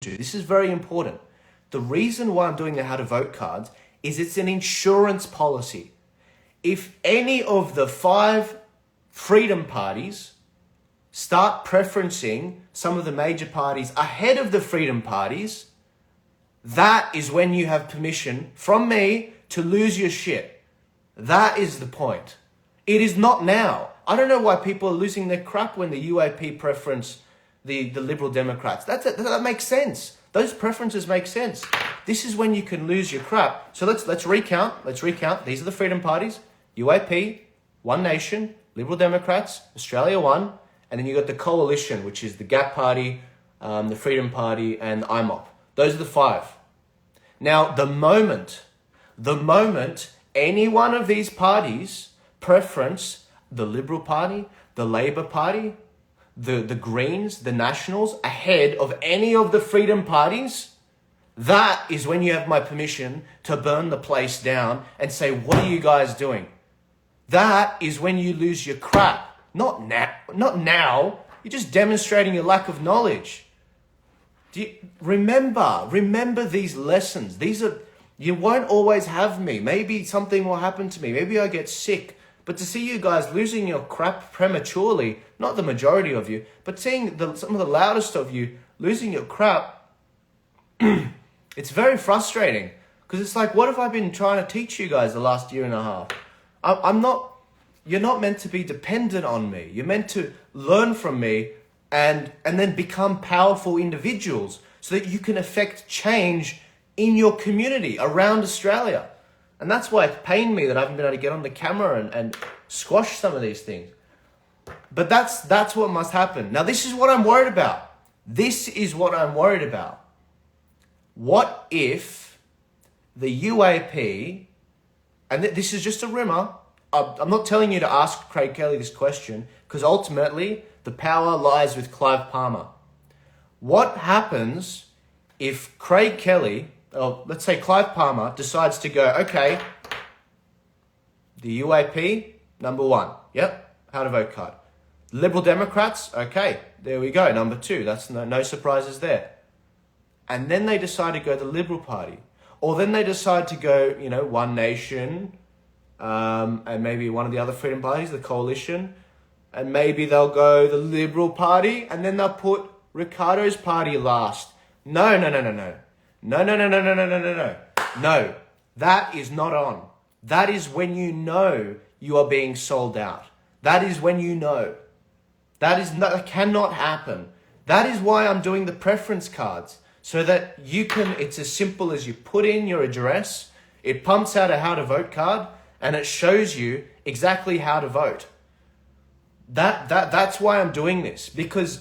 do. This is very important. The reason why I'm doing the how to vote cards is it's an insurance policy. If any of the 5 freedom parties start preferencing some of the major parties ahead of the freedom parties, that is when you have permission from me to lose your shit. That is the point. It is not now. I don't know why people are losing their crap when the UAP preference the Liberal Democrats. That makes sense. Those preferences make sense. This is when you can lose your crap. So let's recount. These are the freedom parties: UAP, One Nation, Liberal Democrats, Australia One, and then you got the coalition, which is the Gap Party, the Freedom Party, and the IMOP. Those are the 5. Now, the moment any one of these parties preference the Liberal Party, the Labor Party, the Greens, the Nationals, ahead of any of the freedom parties, that is when you have my permission to burn the place down and say, what are you guys doing? That is when you lose your crap. Not now. You're just demonstrating your lack of knowledge. Remember these lessons. You won't always have me. Maybe something will happen to me. Maybe I get sick. But to see you guys losing your crap prematurely, not the majority of you, but seeing some of the loudest of you losing your crap, it's very frustrating. Because it's like, what have I been trying to teach you guys the last year and a half? You're not meant to be dependent on me. You're meant to learn from me and then become powerful individuals so that you can affect change in your community around Australia. And that's why it's pained me that I haven't been able to get on the camera and squash some of these things. But that's what must happen. Now, this is what I'm worried about. What if the UAP, and this is just a rumor, I'm not telling you to ask Craig Kelly this question, because ultimately the power lies with Clive Palmer. What happens if Craig Kelly, or let's say Clive Palmer, decides to go, okay, the UAP, number 1. Yep, how to vote card. Liberal Democrats, okay, there we go, number 2. That's no surprises there. And then they decide to go the Liberal Party. Or then they decide to go, One Nation, and maybe one of the other freedom parties, the coalition. And maybe they'll go the Liberal Party, and then they'll put Ricardo's party last. No. No, that is not on. That is when you know you are being sold out. That is when you know. That cannot happen. That is why I'm doing the preference cards. So that it's as simple as you put in your address, it pumps out a how to vote card, and it shows you exactly how to vote. That's why I'm doing this. Because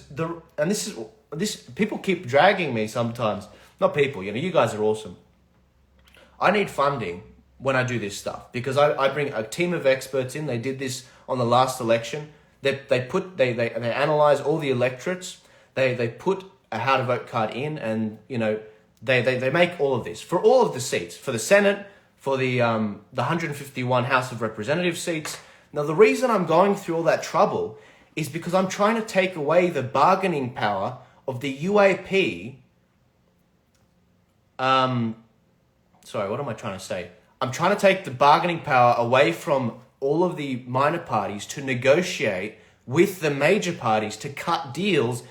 people keep dragging me sometimes. Not people, you guys are awesome. I need funding when I do this stuff because I bring a team of experts in. They did this on the last election. They analyze all the electorates. They put a how to vote card in, and they make all of this for all of the seats, for the Senate, for the 151 House of Representatives seats. Now, the reason I'm going through all that trouble is because I'm trying to take away the bargaining power of the UAP. What am I trying to say? I'm trying to take the bargaining power away from all of the minor parties to negotiate with the major parties to cut deals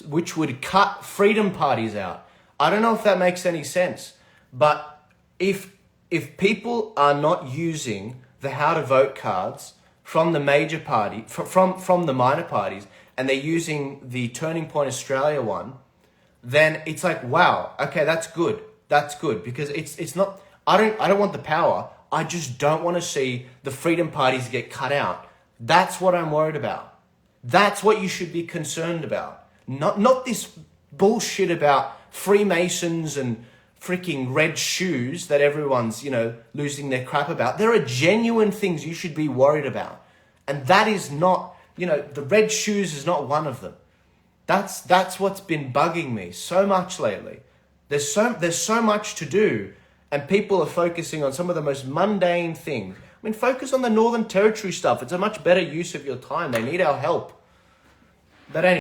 which would cut freedom parties out. I don't know if that makes any sense, but if people are not using the how to vote cards from the major party, from the minor parties, and they're using the Turning Point Australia one, then it's like, wow, okay, that's good. That's good because it's not. I don't want the power. I just don't want to see the freedom parties get cut out. That's what I'm worried about. That's what you should be concerned about. Not this bullshit about Freemasons and freaking red shoes that everyone's losing their crap about. There are genuine things you should be worried about, and that is not the red shoes is not one of them. That's what's been bugging me so much lately. There's so much to do, and people are focusing on some of the most mundane things. I mean, focus on the Northern Territory stuff. It's a much better use of your time. They need our help. But anyway.